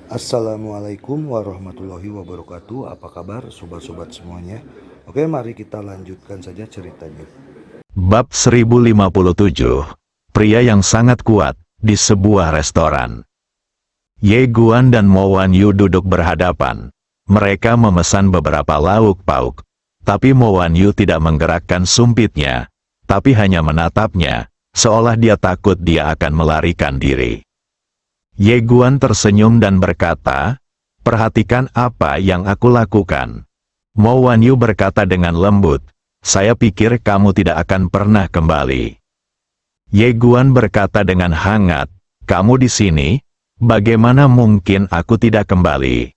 Assalamualaikum warahmatullahi wabarakatuh. Apa kabar sobat-sobat semuanya? Oke, mari kita lanjutkan saja ceritanya. Bab 1057, pria yang sangat kuat, di sebuah restoran. Ye Guan dan Mo Wan Yu duduk berhadapan. Mereka memesan beberapa lauk pauk. Tapi Mo Wan Yu tidak menggerakkan sumpitnya, tapi hanya menatapnya, seolah dia takut dia akan melarikan diri. Ye Guan tersenyum dan berkata, "Perhatikan apa yang aku lakukan." Mo Wan Yu berkata dengan lembut, "Saya pikir kamu tidak akan pernah kembali." Ye Guan berkata dengan hangat, "Kamu di sini? Bagaimana mungkin aku tidak kembali?"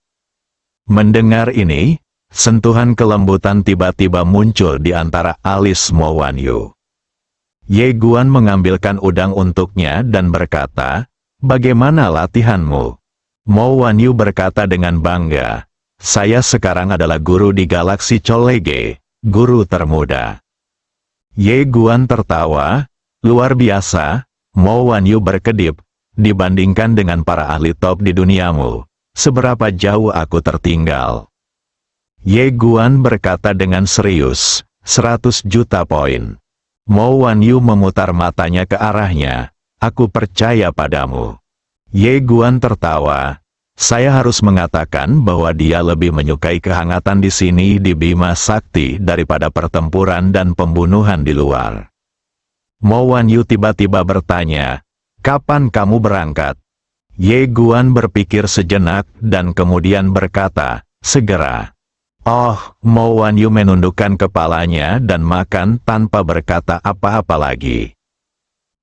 Mendengar ini, sentuhan kelembutan tiba-tiba muncul di antara alis Mo Wan Yu. Ye Guan mengambilkan udang untuknya dan berkata, "Bagaimana latihanmu?" Mo Wan Yu berkata dengan bangga, "Saya sekarang adalah guru di galaksi Cholege, guru termuda." Ye Guan tertawa, "Luar biasa, Mo Wan Yu berkedip, dibandingkan dengan para ahli top di duniamu. Seberapa jauh aku tertinggal?" Ye Guan berkata dengan serius, 100 juta poin. Mo Wan Yu memutar matanya ke arahnya, "Aku percaya padamu." Ye Guan tertawa, "Saya harus mengatakan bahwa dia lebih menyukai kehangatan di sini di Bima Sakti daripada pertempuran dan pembunuhan di luar." Mo Wan Yu tiba-tiba bertanya, "Kapan kamu berangkat?" Ye Guan berpikir sejenak dan kemudian berkata, "Segera." Oh, Mo Wan Yu menundukkan kepalanya dan makan tanpa berkata apa-apa lagi.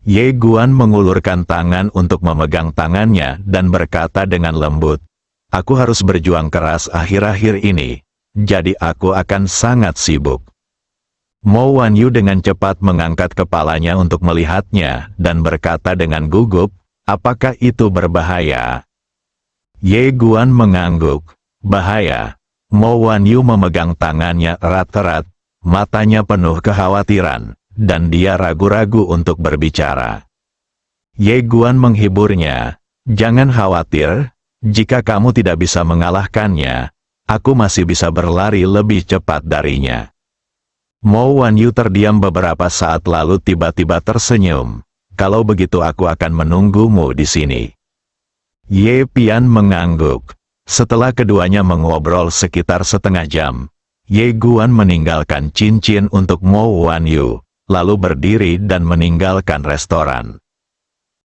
Ye Guan mengulurkan tangan untuk memegang tangannya dan berkata dengan lembut, "Aku harus berjuang keras akhir-akhir ini, jadi aku akan sangat sibuk." Mo Wan Yu dengan cepat mengangkat kepalanya untuk melihatnya dan berkata dengan gugup, "Apakah itu berbahaya?" Ye Guan mengangguk, "Bahaya." Mo Wan Yu memegang tangannya erat-erat, matanya penuh kekhawatiran, dan dia ragu-ragu untuk berbicara. Ye Guan menghiburnya, "Jangan khawatir, jika kamu tidak bisa mengalahkannya, aku masih bisa berlari lebih cepat darinya." Mo Wan Yu terdiam beberapa saat lalu tiba-tiba tersenyum, "Kalau begitu aku akan menunggumu di sini." Ye Pian mengangguk. Setelah keduanya mengobrol sekitar setengah jam, Ye Guan meninggalkan cincin untuk Mo Wan Yu, lalu berdiri dan meninggalkan restoran.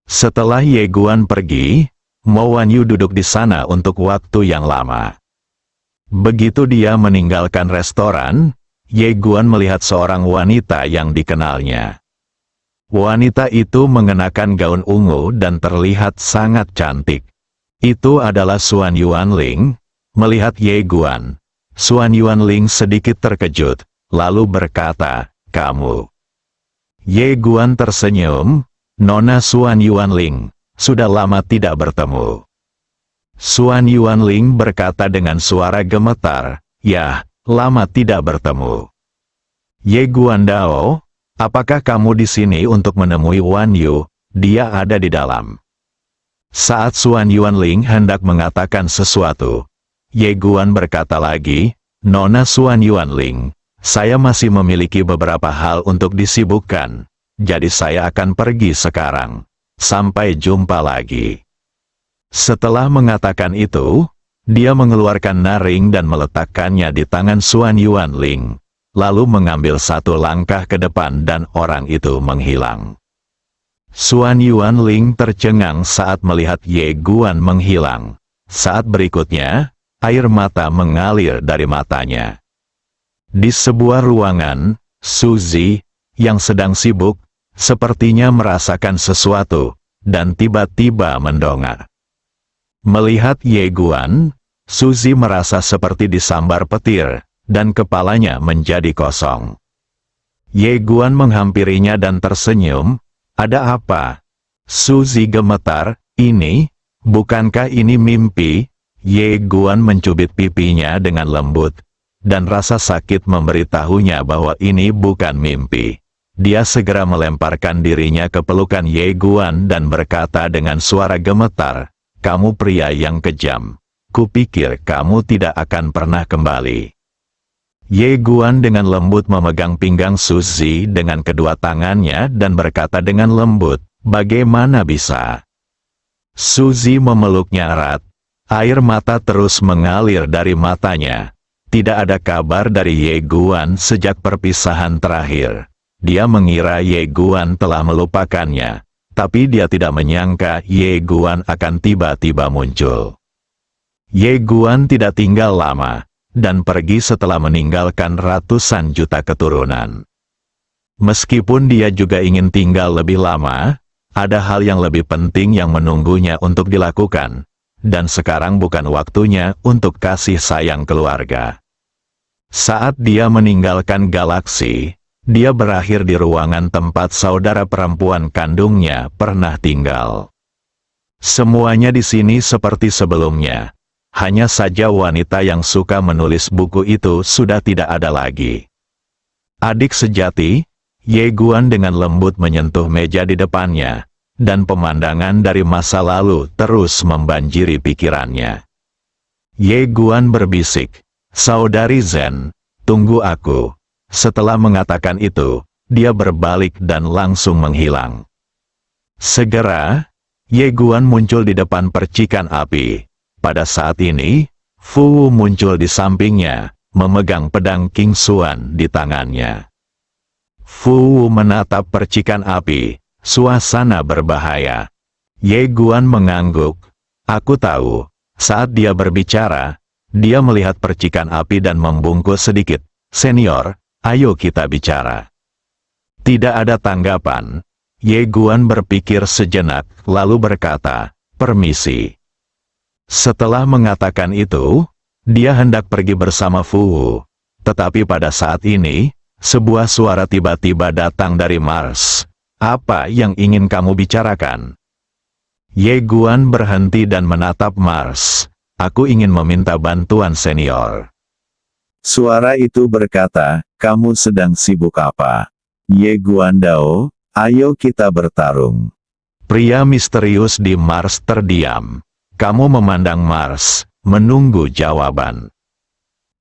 Setelah Ye Guan pergi, Mo Wan Yu duduk di sana untuk waktu yang lama. Begitu dia meninggalkan restoran, Ye Guan melihat seorang wanita yang dikenalnya. Wanita itu mengenakan gaun ungu dan terlihat sangat cantik. Itu adalah Xuan Yuanling. Melihat Ye Guan, Xuan Yuanling sedikit terkejut, lalu berkata, "Kamu?" Ye Guan tersenyum, "Nona Xuan Yuanling, sudah lama tidak bertemu." Xuan Yuanling berkata dengan suara gemetar, "Ya, lama tidak bertemu." Ye Guan Dao, "Apakah kamu di sini untuk menemui Wan Yu? Dia ada di dalam." Saat Xuan Yuanling hendak mengatakan sesuatu, Ye Guan berkata lagi, "Nona Xuan Yuanling, saya masih memiliki beberapa hal untuk disibukkan, jadi saya akan pergi sekarang. Sampai jumpa lagi." Setelah mengatakan itu, dia mengeluarkan naring dan meletakkannya di tangan Xuan Yuanling, lalu mengambil satu langkah ke depan dan orang itu menghilang. Xuan Yuanling tercengang saat melihat Ye Guan menghilang. Saat berikutnya, air mata mengalir dari matanya. Di sebuah ruangan, Suzy, yang sedang sibuk, sepertinya merasakan sesuatu, dan tiba-tiba mendongak. Melihat Ye Guan, Suzy merasa seperti disambar petir, dan kepalanya menjadi kosong. Ye Guan menghampirinya dan tersenyum, "Ada apa?" Suzy gemetar, bukankah ini mimpi?" Ye Guan mencubit pipinya dengan lembut, dan rasa sakit memberitahunya bahwa ini bukan mimpi. Dia segera melemparkan dirinya ke pelukan Ye Guan dan berkata dengan suara gemetar, kamu pria yang kejam. Kupikir kamu tidak akan pernah kembali. Ye Guan dengan lembut memegang pinggang Suzy dengan kedua tangannya dan berkata dengan lembut, bagaimana bisa? Suzy memeluknya erat. Air mata terus mengalir dari matanya. Tidak ada kabar dari Ye Guan sejak perpisahan terakhir. Dia mengira Ye Guan telah melupakannya, tapi dia tidak menyangka Ye Guan akan tiba-tiba muncul. Ye Guan tidak tinggal lama, dan pergi setelah meninggalkan ratusan juta keturunan. Meskipun dia juga ingin tinggal lebih lama, ada hal yang lebih penting yang menunggunya untuk dilakukan, dan sekarang bukan waktunya untuk kasih sayang keluarga. Saat dia meninggalkan galaksi, dia berakhir di ruangan tempat saudara perempuan kandungnya pernah tinggal. Semuanya di sini seperti sebelumnya. Hanya saja wanita yang suka menulis buku itu sudah tidak ada lagi. Adik sejati, Ye Guan dengan lembut menyentuh meja di depannya, dan pemandangan dari masa lalu terus membanjiri pikirannya. Ye Guan berbisik, saudari Zhen, tunggu aku. Setelah mengatakan itu, dia berbalik dan langsung menghilang. Segera, Ye Guan muncul di depan percikan api. Pada saat ini, Fu Wu muncul di sampingnya, memegang pedang King Xuan di tangannya. Fu Wu menatap percikan api, suasana berbahaya. Ye Guan mengangguk. Aku tahu, saat dia berbicara, dia melihat percikan api dan membungkuk sedikit. Senior, ayo kita bicara. Tidak ada tanggapan. Ye Guan berpikir sejenak, lalu berkata, permisi. Setelah mengatakan itu, dia hendak pergi bersama Fu Wu. Tetapi pada saat ini, sebuah suara tiba-tiba datang dari Mars. Apa yang ingin kamu bicarakan? Ye Guan berhenti dan menatap Mars. Aku ingin meminta bantuan senior. Suara itu berkata, kamu sedang sibuk apa? Ye Guan Dao, ayo kita bertarung. Pria misterius di Mars terdiam. Kamu memandang Mars, menunggu jawaban.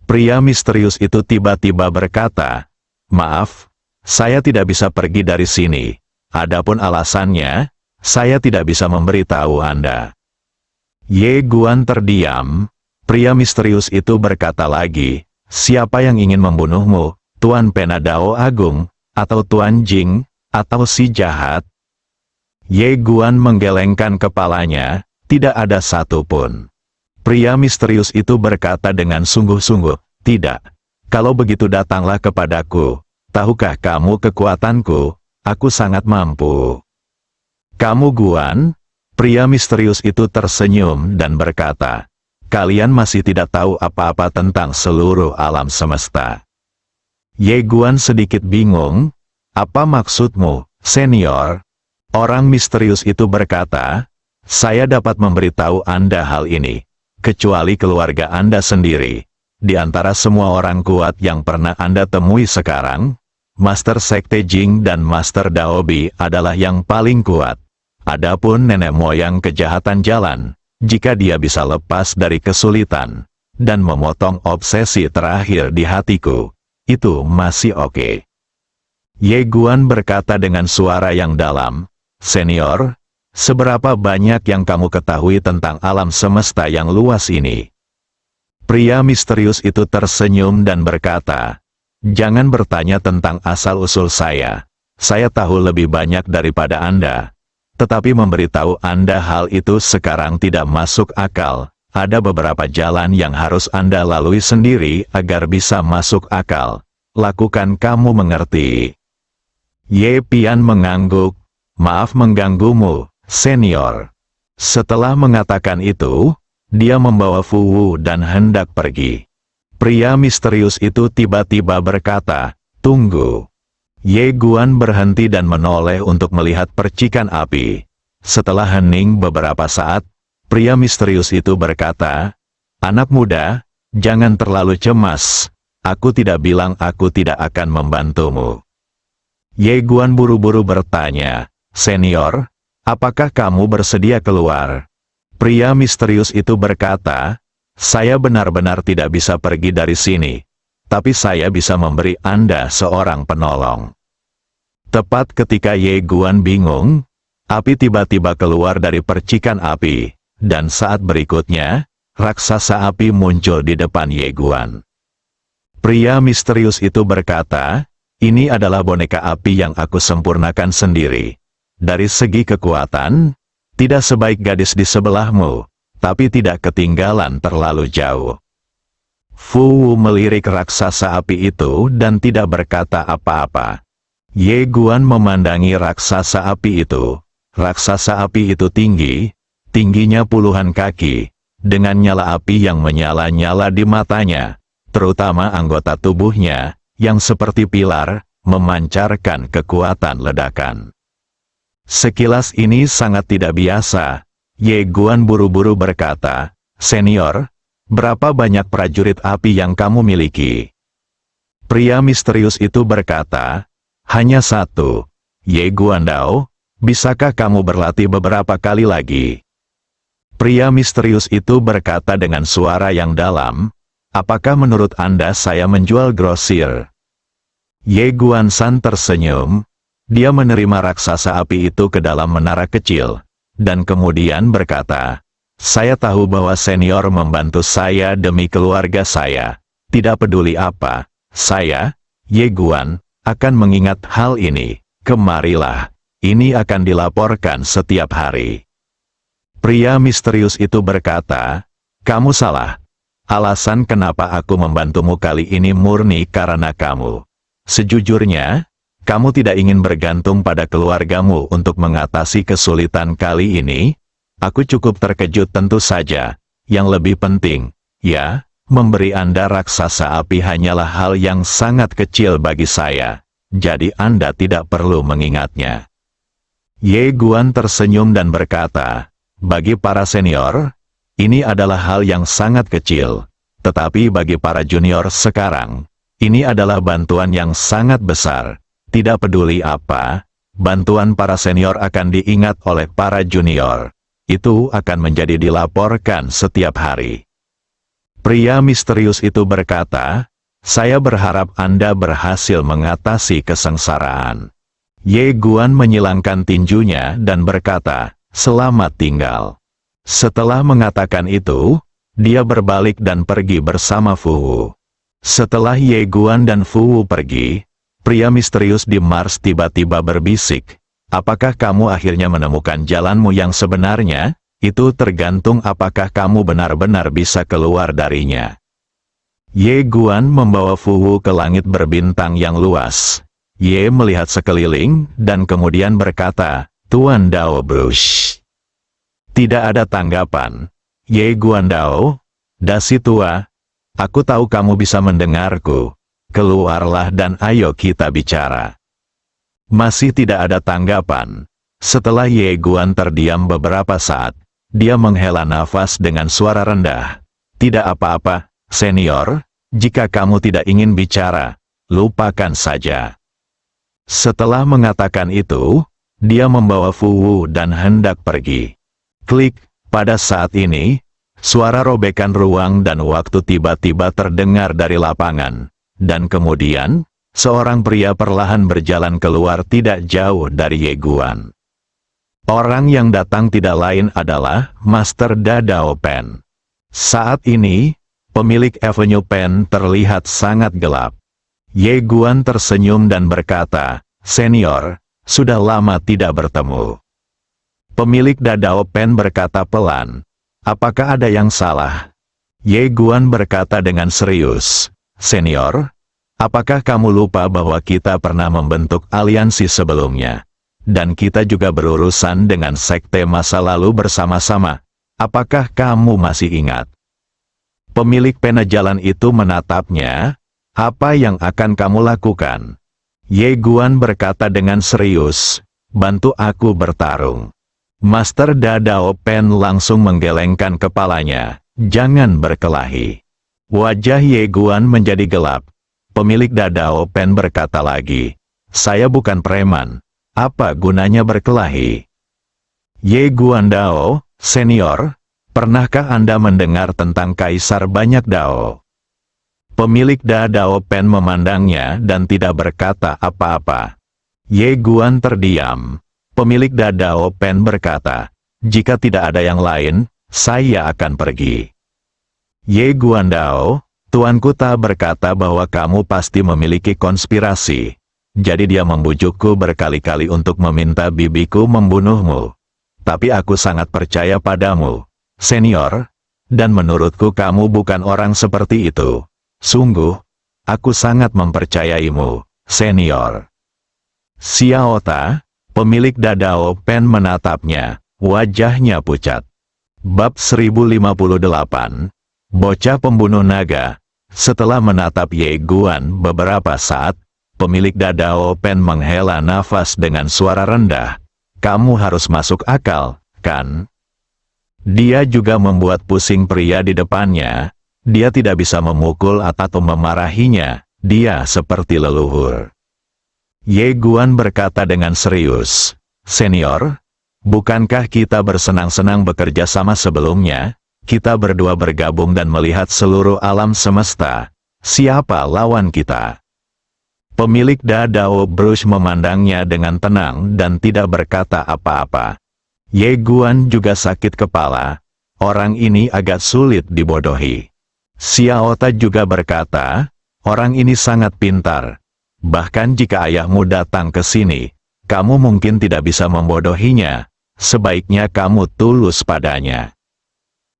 Pria misterius itu tiba-tiba berkata, maaf, saya tidak bisa pergi dari sini. Adapun alasannya, saya tidak bisa memberitahu Anda. Ye Guan terdiam. Pria misterius itu berkata lagi, siapa yang ingin membunuhmu, Tuan Penadao Agung, atau Tuan Jing, atau si jahat? Ye Guan menggelengkan kepalanya. Tidak ada satupun. Pria misterius itu berkata dengan sungguh-sungguh, tidak. Kalau begitu datanglah kepadaku. Tahukah kamu kekuatanku? Aku sangat mampu. Kamu Guan? Pria misterius itu tersenyum dan berkata, kalian masih tidak tahu apa-apa tentang seluruh alam semesta. Ye Guan sedikit bingung. Apa maksudmu, senior? Orang misterius itu berkata, saya dapat memberitahu Anda hal ini, kecuali keluarga Anda sendiri. Di antara semua orang kuat yang pernah Anda temui sekarang, Master Sekte Jing dan Master Daobi adalah yang paling kuat. Adapun nenek moyang kejahatan jalan, jika dia bisa lepas dari kesulitan, dan memotong obsesi terakhir di hatiku, itu masih oke. Ye Guan berkata dengan suara yang dalam, senior, seberapa banyak yang kamu ketahui tentang alam semesta yang luas ini? Pria misterius itu tersenyum dan berkata, jangan bertanya tentang asal-usul saya. Saya tahu lebih banyak daripada Anda. Tetapi memberitahu Anda hal itu sekarang tidak masuk akal. Ada beberapa jalan yang harus Anda lalui sendiri agar bisa masuk akal. Lakukan, kamu mengerti? Ye Pian mengangguk. Maaf mengganggumu, senior. Setelah mengatakan itu, dia membawa Fu Wu dan hendak pergi. Pria misterius itu tiba-tiba berkata, tunggu. Ye Guan berhenti dan menoleh untuk melihat percikan api. Setelah hening beberapa saat, pria misterius itu berkata, anak muda, jangan terlalu cemas. Aku tidak bilang aku tidak akan membantumu. Ye Guan buru-buru bertanya, senior, apakah kamu bersedia keluar? Pria misterius itu berkata, "Saya benar-benar tidak bisa pergi dari sini, tapi saya bisa memberi Anda seorang penolong." Tepat ketika Ye Guan bingung, api tiba-tiba keluar dari percikan api, dan saat berikutnya, raksasa api muncul di depan Ye Guan. Pria misterius itu berkata, "Ini adalah boneka api yang aku sempurnakan sendiri. Dari segi kekuatan, tidak sebaik gadis di sebelahmu, tapi tidak ketinggalan terlalu jauh." Fu Wu melirik raksasa api itu dan tidak berkata apa-apa. Ye Guan memandangi raksasa api itu. Raksasa api itu tinggi, tingginya puluhan kaki, dengan nyala api yang menyala-nyala di matanya, terutama anggota tubuhnya, yang seperti pilar, memancarkan kekuatan ledakan. Sekilas ini sangat tidak biasa. Ye Guan buru-buru berkata, "Senior, berapa banyak prajurit api yang kamu miliki?" Pria misterius itu berkata, "Hanya satu." Ye Guan Dao, "Bisakah kamu berlatih beberapa kali lagi?" Pria misterius itu berkata dengan suara yang dalam, "Apakah menurut Anda saya menjual grosir?" Ye Guan San tersenyum. Dia menerima raksasa api itu ke dalam menara kecil, dan kemudian berkata, "Saya tahu bahwa senior membantu saya demi keluarga saya. Tidak peduli apa, saya, Ye Guan, akan mengingat hal ini. Kemarilah, ini akan dilaporkan setiap hari." Pria misterius itu berkata, "Kamu salah. Alasan kenapa aku membantumu kali ini murni karena kamu. Sejujurnya, kamu tidak ingin bergantung pada keluargamu untuk mengatasi kesulitan kali ini. Aku cukup terkejut tentu saja. Yang lebih penting, ya, memberi Anda raksasa api hanyalah hal yang sangat kecil bagi saya. Jadi Anda tidak perlu mengingatnya." Ye Guan tersenyum dan berkata, "Bagi para senior, ini adalah hal yang sangat kecil. Tetapi bagi para junior sekarang, ini adalah bantuan yang sangat besar. Tidak peduli apa, bantuan para senior akan diingat oleh para junior. Itu akan menjadi dilaporkan setiap hari." Pria misterius itu berkata, "Saya berharap Anda berhasil mengatasi kesengsaraan." Ye Guan menyilangkan tinjunya dan berkata, "Selamat tinggal." Setelah mengatakan itu, dia berbalik dan pergi bersama Fu Wu. Setelah Ye Guan dan Fu Wu pergi, pria misterius di Mars tiba-tiba berbisik, "Apakah kamu akhirnya menemukan jalanmu yang sebenarnya? Itu tergantung apakah kamu benar-benar bisa keluar darinya." Ye Guan membawa Fu Wu ke langit berbintang yang luas. Ye melihat sekeliling, dan kemudian berkata, "Tuan Dao Brush." Tidak ada tanggapan. Ye Guan Dao, "Dasi tua, aku tahu kamu bisa mendengarku. Keluarlah dan ayo kita bicara." Masih tidak ada tanggapan. Setelah Ye Guan terdiam beberapa saat, dia menghela nafas dengan suara rendah. "Tidak apa-apa, senior, jika kamu tidak ingin bicara, lupakan saja." Setelah mengatakan itu, dia membawa Fu Wu dan hendak pergi. Klik, pada saat ini, suara robekan ruang dan waktu tiba-tiba terdengar dari lapangan. Dan kemudian, seorang pria perlahan berjalan keluar tidak jauh dari Ye Guan. Orang yang datang tidak lain adalah Master Da Dao Pen. Saat ini, pemilik Avenue Pen terlihat sangat gelap. Ye Guan tersenyum dan berkata, "Senior, sudah lama tidak bertemu." Pemilik Da Dao Pen berkata pelan, "Apakah ada yang salah?" Ye Guan berkata dengan serius, "Senior, apakah kamu lupa bahwa kita pernah membentuk aliansi sebelumnya? Dan kita juga berurusan dengan sekte masa lalu bersama-sama. Apakah kamu masih ingat?" Pemilik pena jalan itu menatapnya. "Apa yang akan kamu lakukan?" Ye Guan berkata dengan serius, "Bantu aku bertarung." Master Da Dao Pen langsung menggelengkan kepalanya, "Jangan berkelahi." Wajah Ye Guan menjadi gelap. Pemilik Da Dao Pen berkata lagi, "Saya bukan preman. Apa gunanya berkelahi?" Ye Guan Dao, senior, Pernahkah Anda mendengar tentang Kaisar Banyak Dao? Pemilik Dao Pen memandangnya dan tidak berkata apa-apa. Ye Guan terdiam. Pemilik Dao Pen berkata, "Jika tidak ada yang lain, saya akan pergi." Ye Guandao, tuanku tak berkata bahwa kamu pasti memiliki konspirasi. Jadi dia membujukku berkali-kali untuk meminta bibiku membunuhmu. Tapi aku sangat percaya padamu, senior, dan menurutku kamu bukan orang seperti itu. Sungguh, aku sangat mempercayaimu, senior. Xiao Ta, pemilik Dao Pen menatapnya, wajahnya pucat. Bab 1058, Bocah Pembunuh Naga. Setelah menatap Ye Guan beberapa saat, pemilik Dao Pen menghela nafas dengan suara rendah. "Kamu harus masuk akal, kan?" Dia juga membuat pusing pria di depannya. Dia tidak bisa memukul atau memarahinya. Dia seperti leluhur. Ye Guan berkata dengan serius, "Senior, bukankah kita bersenang-senang bekerja sama sebelumnya? Kita berdua bergabung dan melihat seluruh alam semesta. Siapa lawan kita?" Pemilik Dao Brush memandangnya dengan tenang dan tidak berkata apa-apa. Ye Guan juga sakit kepala. Orang ini agak sulit dibodohi. Xiao Ta juga berkata, "Orang ini sangat pintar. Bahkan jika ayahmu datang ke sini, kamu mungkin tidak bisa membodohinya. Sebaiknya kamu tulus padanya."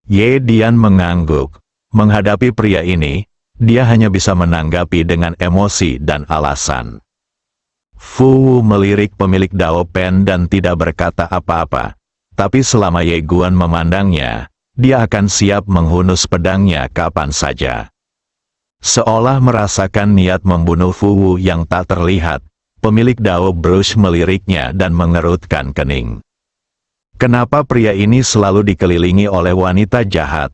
Ye Dian mengangguk. Menghadapi pria ini, dia hanya bisa menanggapi dengan emosi dan alasan. Fu Wu melirik pemilik Dao Pen dan tidak berkata apa-apa. Tapi selama Ye Guan memandangnya, dia akan siap menghunus pedangnya kapan saja. Seolah merasakan niat membunuh Fu Wu yang tak terlihat, pemilik Dao Brush meliriknya dan mengerutkan kening. Kenapa pria ini selalu dikelilingi oleh wanita jahat?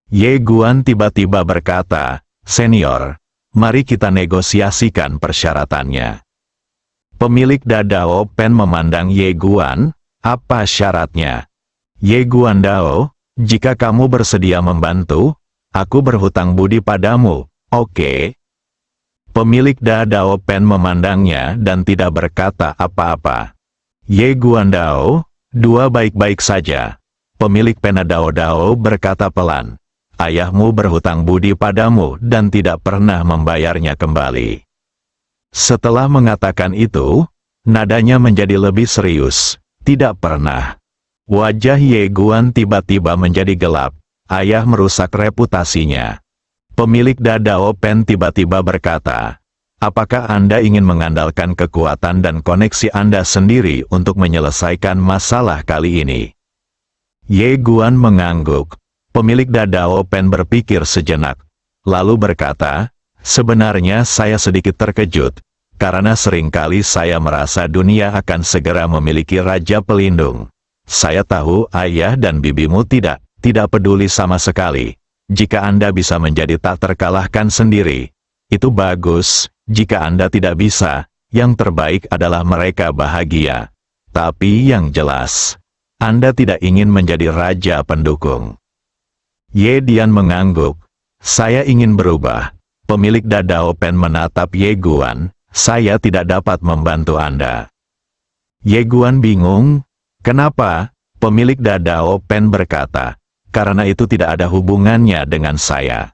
Ye Guan tiba-tiba berkata, "Senior, mari kita negosiasikan persyaratannya." Pemilik Dao Pen memandang Ye Guan. "Apa syaratnya?" Ye Guandao, "Jika kamu bersedia membantu, aku berhutang budi padamu, oke?" Pemilik Dao Pen memandangnya dan tidak berkata apa-apa. Ye Guandao, "Dua baik-baik saja." Pemilik pena Dao berkata pelan, "Ayahmu berhutang budi padamu dan tidak pernah membayarnya kembali." Setelah mengatakan itu, nadanya menjadi lebih serius. "Tidak pernah." Wajah Ye Guan tiba-tiba menjadi gelap. Ayah merusak reputasinya. Pemilik Dao Pen tiba-tiba berkata, "Apakah Anda ingin mengandalkan kekuatan dan koneksi Anda sendiri untuk menyelesaikan masalah kali ini?" Ye Guan mengangguk. Pemilik Dao Pen berpikir sejenak, lalu berkata, "Sebenarnya saya sedikit terkejut, karena seringkali saya merasa dunia akan segera memiliki raja pelindung. Saya tahu ayah dan bibimu tidak peduli sama sekali. Jika Anda bisa menjadi tak terkalahkan sendiri, itu bagus. Jika Anda tidak bisa, yang terbaik adalah mereka bahagia. Tapi yang jelas, Anda tidak ingin menjadi raja pendukung." Ye Dian mengangguk. "Saya ingin berubah." Pemilik Dao Pen menatap Ye Guan. "Saya tidak dapat membantu Anda." Ye Guan bingung. "Kenapa?" Pemilik Dao Pen berkata, "Karena itu tidak ada hubungannya dengan saya."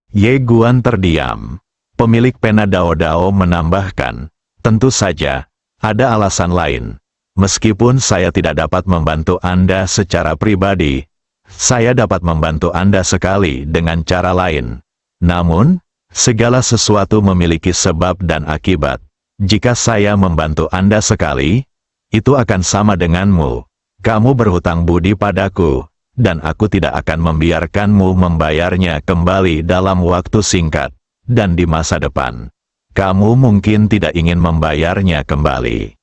Ye Guan terdiam. Pemilik pena Dao menambahkan, "Tentu saja, ada alasan lain. Meskipun saya tidak dapat membantu Anda secara pribadi, saya dapat membantu Anda sekali dengan cara lain. Namun, segala sesuatu memiliki sebab dan akibat. Jika saya membantu Anda sekali, itu akan sama denganmu. Kamu berhutang budi padaku, dan aku tidak akan membiarkanmu membayarnya kembali dalam waktu singkat, dan di masa depan. Kamu mungkin tidak ingin membayarnya kembali."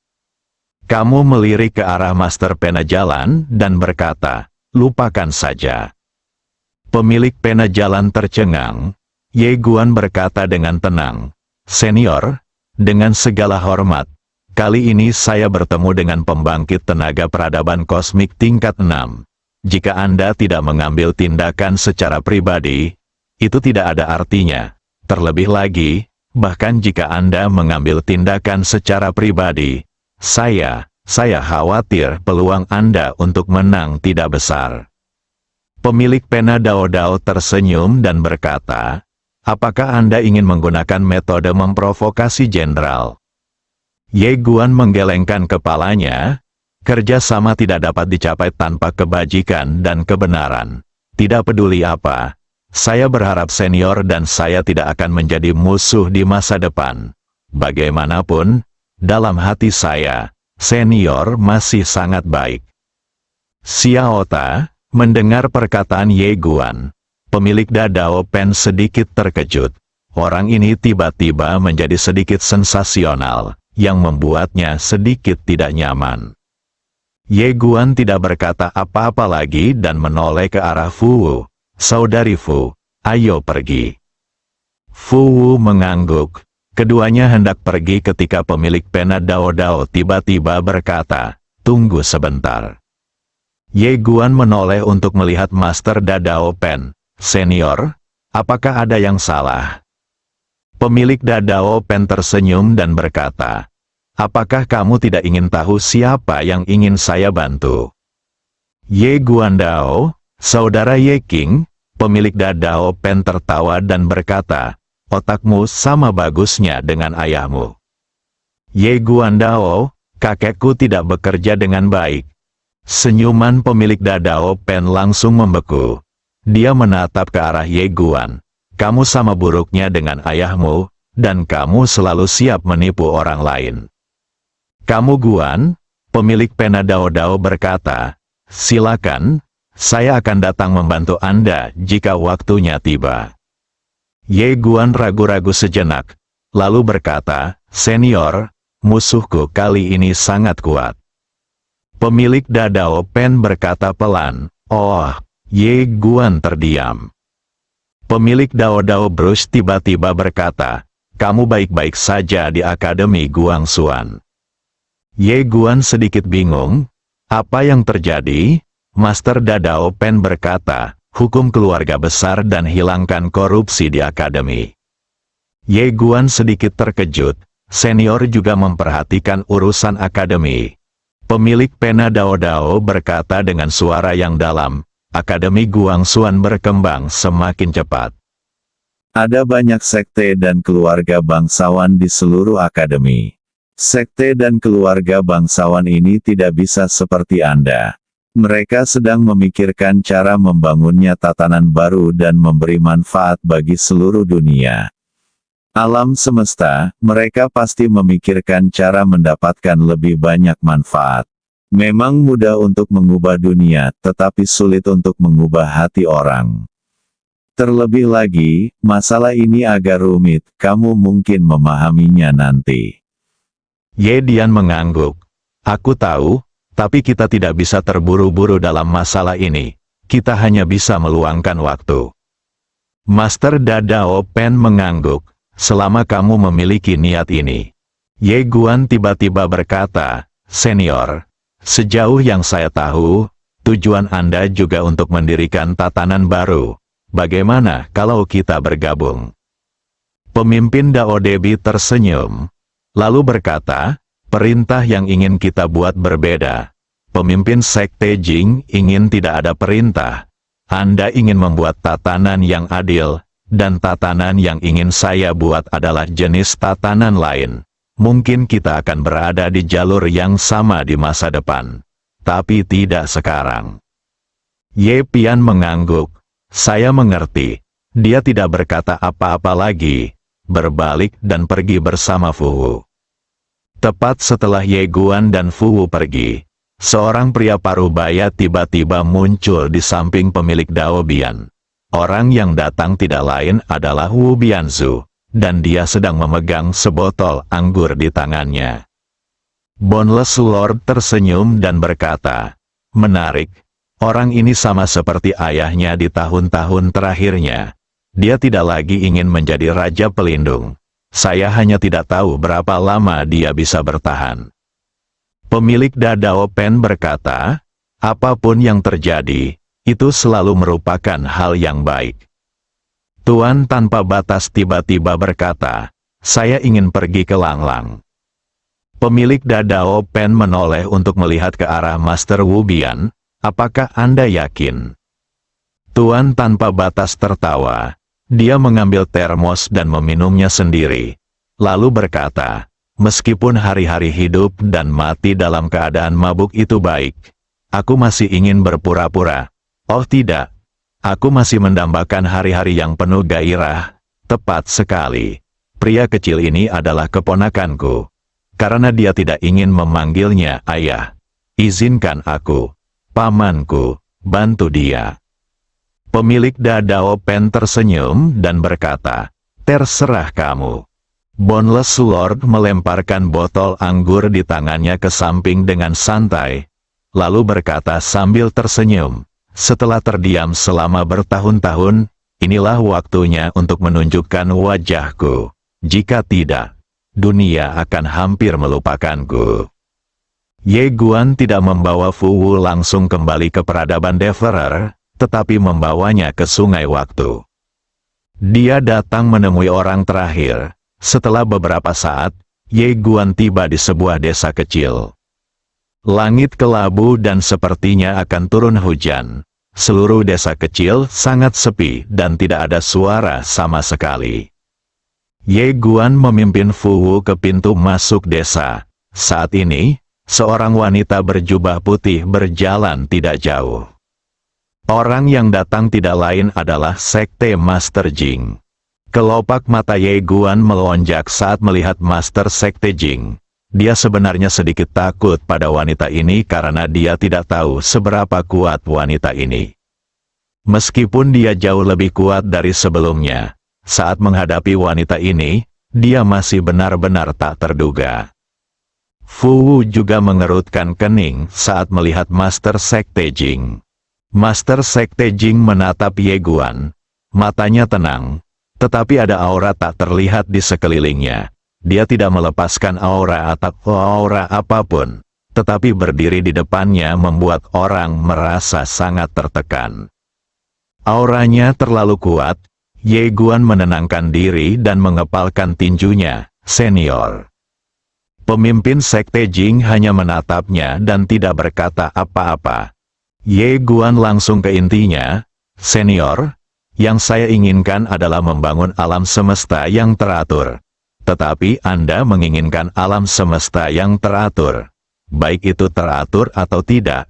Kamu melirik ke arah Master Pena Jalan dan berkata, "Lupakan saja." Pemilik pena jalan tercengang. Ye Guan berkata dengan tenang, "Senior, dengan segala hormat, kali ini saya bertemu dengan pembangkit tenaga peradaban kosmik tingkat 6. jika Anda tidak mengambil tindakan secara pribadi, itu tidak ada artinya. Terlebih lagi, bahkan jika Anda mengambil tindakan secara pribadi, saya khawatir peluang Anda untuk menang tidak besar. Pemilik pena Dao Dao tersenyum dan berkata, apakah Anda ingin menggunakan metode memprovokasi jenderal? Ye Guan menggelengkan kepalanya. Kerjasama tidak dapat dicapai tanpa kebajikan dan kebenaran. Tidak peduli apa, saya berharap senior dan saya tidak akan menjadi musuh di masa depan. Bagaimanapun, dalam hati saya, senior masih sangat baik. Xiao Ta mendengar perkataan Ye Guan. Pemilik Dadao Pen sedikit terkejut. Orang ini tiba-tiba menjadi sedikit sensasional, yang membuatnya sedikit tidak nyaman. Ye Guan tidak berkata apa-apa lagi dan menoleh ke arah Fu Wu. Saudari Fu, ayo pergi. Fu Wu mengangguk. Keduanya hendak pergi ketika pemilik pena Dao Dao tiba-tiba berkata, tunggu sebentar. Ye Guan menoleh untuk melihat Master Dadao Pen. Senior, apakah ada yang salah? Pemilik Dadao Pen tersenyum dan berkata, apakah kamu tidak ingin tahu siapa yang ingin saya bantu? Ye Guandao, saudara Ye King, pemilik Dadao Pen tertawa dan berkata, otakmu sama bagusnya dengan ayahmu. Ye Guandao, kakekku tidak bekerja dengan baik. Senyuman pemilik Dadao Pen langsung membeku. Dia menatap ke arah Ye Guan. Kamu sama buruknya dengan ayahmu, dan kamu selalu siap menipu orang lain. Kamu Guan, pemilik pena Dao Dao berkata, silakan, saya akan datang membantu Anda jika waktunya tiba. Ye Guan ragu-ragu sejenak, lalu berkata, senior, musuhku kali ini sangat kuat. Pemilik Dadao Pen berkata pelan, oh, Ye Guan terdiam. Pemilik Dao Dao Brush tiba-tiba berkata, kamu baik-baik saja di Akademi Guangxuan. Ye Guan sedikit bingung. Apa yang terjadi? Master Dadao Pen berkata, hukum keluarga besar dan hilangkan korupsi di akademi. Ye Guan sedikit terkejut. Senior juga memperhatikan urusan akademi. Pemilik pena Dao Dao berkata dengan suara yang dalam, Akademi Guangxuan berkembang semakin cepat. Ada banyak sekte dan keluarga bangsawan di seluruh akademi. Sekte dan keluarga bangsawan ini tidak bisa seperti Anda. Mereka sedang memikirkan cara membangunnya tatanan baru dan memberi manfaat bagi seluruh dunia. Alam semesta, mereka pasti memikirkan cara mendapatkan lebih banyak manfaat. Memang mudah untuk mengubah dunia, tetapi sulit untuk mengubah hati orang. Terlebih lagi, masalah ini agak rumit, kamu mungkin memahaminya nanti. Ye Dian mengangguk. Aku tahu, tapi kita tidak bisa terburu-buru dalam masalah ini. Kita hanya bisa meluangkan waktu. Master Dadao Pen mengangguk. Selama kamu memiliki niat ini. Ye Guan tiba-tiba berkata, senior, sejauh yang saya tahu, tujuan Anda juga untuk mendirikan tatanan baru. Bagaimana kalau kita bergabung? Pemimpin Dao Debi tersenyum. Lalu berkata, perintah yang ingin kita buat berbeda. Pemimpin Sekte Jing ingin tidak ada perintah. Anda ingin membuat tatanan yang adil, dan tatanan yang ingin saya buat adalah jenis tatanan lain. Mungkin kita akan berada di jalur yang sama di masa depan. Tapi tidak sekarang. Ye Pian mengangguk. Saya mengerti. Dia tidak berkata apa-apa lagi. Berbalik dan pergi bersama Fu Wu. Tepat setelah Ye Guan dan Fu Wu pergi, seorang pria parubaya tiba-tiba muncul di samping pemilik Dao Bian. Orang yang datang tidak lain adalah Wu Bianzu, dan dia sedang memegang sebotol anggur di tangannya. Boneless Lord tersenyum dan berkata, menarik, orang ini sama seperti ayahnya di tahun-tahun terakhirnya. Dia tidak lagi ingin menjadi raja pelindung. Saya hanya tidak tahu berapa lama dia bisa bertahan. Pemilik Dadao Pen berkata, Apapun yang terjadi, itu selalu merupakan hal yang baik. Tuan tanpa batas tiba-tiba berkata, saya ingin pergi ke Langlang. Pemilik Dadao Pen menoleh untuk melihat ke arah Master Wu Bian. Apakah Anda yakin? Tuan tanpa batas tertawa. Dia mengambil termos dan meminumnya sendiri. Lalu berkata, meskipun hari-hari hidup dan mati dalam keadaan mabuk itu baik, aku masih ingin berpura-pura. Oh tidak. Aku masih mendambakan hari-hari yang penuh gairah. Tepat sekali. Pria kecil ini adalah keponakanku. Karena dia tidak ingin memanggilnya ayah. Izinkan aku, pamanku, bantu dia. Pemilik Dadao Pen tersenyum dan berkata, terserah kamu. Boneless Lord melemparkan botol anggur di tangannya ke samping dengan santai. Lalu berkata sambil tersenyum. Setelah terdiam selama bertahun-tahun, inilah waktunya untuk menunjukkan wajahku. Jika tidak, dunia akan hampir melupakanku. Ye Guan tidak membawa Fu Wu langsung kembali ke peradaban Deverer, tetapi membawanya ke sungai waktu. Dia datang menemui orang terakhir. Setelah beberapa saat, Ye Guan tiba di sebuah desa kecil. Langit kelabu dan sepertinya akan turun hujan. Seluruh desa kecil sangat sepi dan tidak ada suara sama sekali. Ye Guan memimpin Fu Wu ke pintu masuk desa. Saat ini, seorang wanita berjubah putih berjalan tidak jauh. Orang yang datang tidak lain adalah Sekte Master Jing. Kelopak mata Ye Guan melonjak saat melihat Master Sekte Jing. Dia sebenarnya sedikit takut pada wanita ini karena dia tidak tahu seberapa kuat wanita ini. Meskipun dia jauh lebih kuat dari sebelumnya, saat menghadapi wanita ini, dia masih benar-benar tak terduga. Fu Wu juga mengerutkan kening saat melihat Master Sekte Jing. Master Sekte Jing menatap Ye Guan. Matanya tenang, tetapi ada aura tak terlihat di sekelilingnya. Dia tidak melepaskan aura atau aura apapun, tetapi berdiri di depannya membuat orang merasa sangat tertekan. Auranya terlalu kuat. Ye Guan menenangkan diri dan mengepalkan tinjunya, senior. Pemimpin Sekte Jing hanya menatapnya dan tidak berkata apa-apa. Ye Guan langsung ke intinya, senior, yang saya inginkan adalah membangun alam semesta yang teratur. Tetapi Anda menginginkan alam semesta yang teratur. Baik itu teratur atau tidak,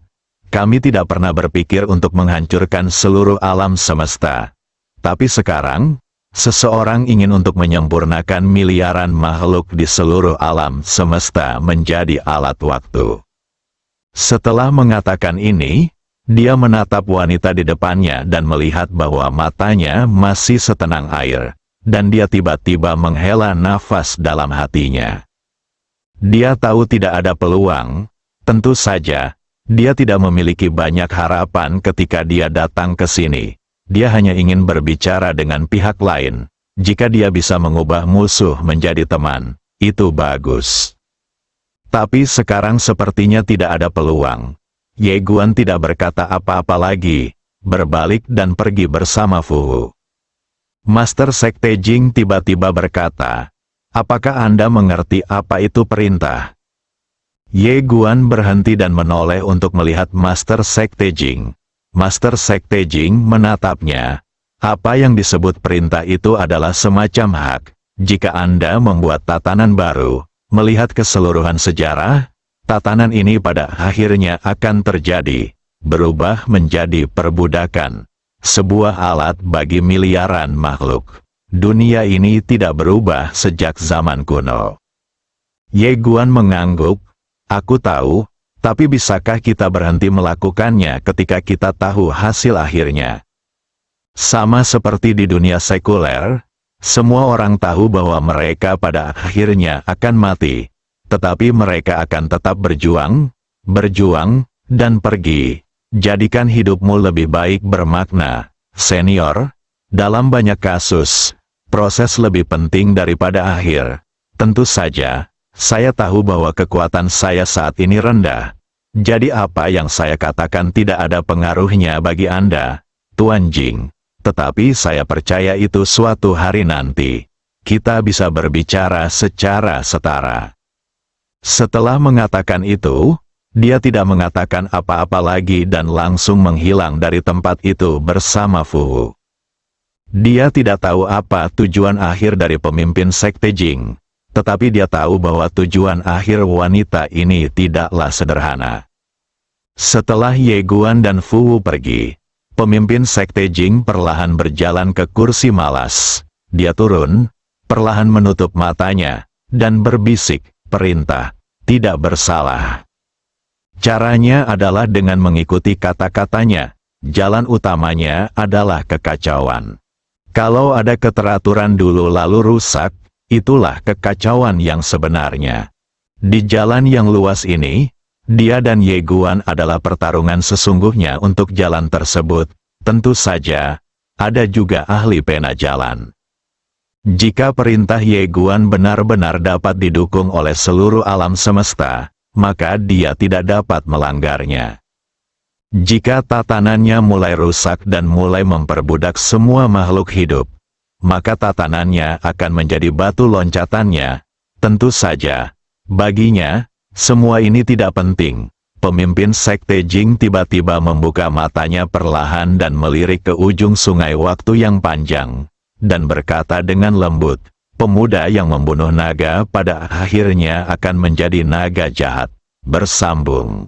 kami tidak pernah berpikir untuk menghancurkan seluruh alam semesta. Tapi sekarang, seseorang ingin untuk menyempurnakan miliaran makhluk di seluruh alam semesta menjadi alat waktu. Setelah mengatakan ini, dia menatap wanita di depannya dan melihat bahwa matanya masih setenang air. Dan dia tiba-tiba menghela nafas dalam hatinya. Dia tahu tidak ada peluang. Tentu saja, dia tidak memiliki banyak harapan ketika dia datang ke sini. Dia hanya ingin berbicara dengan pihak lain. Jika dia bisa mengubah musuh menjadi teman, itu bagus. Tapi sekarang sepertinya tidak ada peluang. Ye Guan tidak berkata apa-apa lagi, berbalik dan pergi bersama Fu Wu. Master Sekte Jing tiba-tiba berkata, apakah Anda mengerti apa itu perintah? Ye Guan berhenti dan menoleh untuk melihat Master Sekte Jing. Master Sekte Jing menatapnya. Apa yang disebut perintah itu adalah semacam hak. Jika Anda membuat tatanan baru, melihat keseluruhan sejarah, tatanan ini pada akhirnya akan terjadi, berubah menjadi perbudakan. Sebuah alat bagi miliaran makhluk. Dunia ini tidak berubah sejak zaman kuno. Ye Guan mengangguk. Aku tahu, tapi bisakah kita berhenti melakukannya ketika kita tahu hasil akhirnya? Sama seperti di dunia sekuler, semua orang tahu bahwa mereka pada akhirnya akan mati. Tetapi mereka akan tetap berjuang, dan pergi. Jadikan hidupmu lebih baik bermakna, senior. Dalam banyak kasus, proses lebih penting daripada akhir. Tentu saja, saya tahu bahwa kekuatan saya saat ini rendah. Jadi apa yang saya katakan tidak ada pengaruhnya bagi Anda, Tuan Jing. Tetapi saya percaya itu suatu hari nanti, kita bisa berbicara secara setara. Setelah mengatakan itu, dia tidak mengatakan apa-apa lagi dan langsung menghilang dari tempat itu bersama Fu Hu. Dia tidak tahu apa tujuan akhir dari pemimpin Sekte Jing, tetapi dia tahu bahwa tujuan akhir wanita ini tidaklah sederhana. Setelah Ye Guan dan Fu Wu pergi, pemimpin Sekte Jing perlahan berjalan ke kursi malas. Dia turun, perlahan menutup matanya, dan berbisik, perintah, tidak bersalah. Caranya adalah dengan mengikuti kata-katanya. Jalan utamanya adalah kekacauan. Kalau ada keteraturan dulu lalu rusak, itulah kekacauan yang sebenarnya. Di jalan yang luas ini, dia dan Ye Guan adalah pertarungan sesungguhnya untuk jalan tersebut. Tentu saja, ada juga ahli pena jalan. Jika perintah Ye Guan benar-benar dapat didukung oleh seluruh alam semesta, maka dia tidak dapat melanggarnya. Jika tatanannya mulai rusak dan mulai memperbudak semua makhluk hidup, maka tatanannya akan menjadi batu loncatannya. Tentu saja, baginya, semua ini tidak penting. Pemimpin Sekte Jing tiba-tiba membuka matanya perlahan dan melirik ke ujung sungai waktu yang panjang, dan berkata dengan lembut, pemuda yang membunuh naga pada akhirnya akan menjadi naga jahat. Bersambung.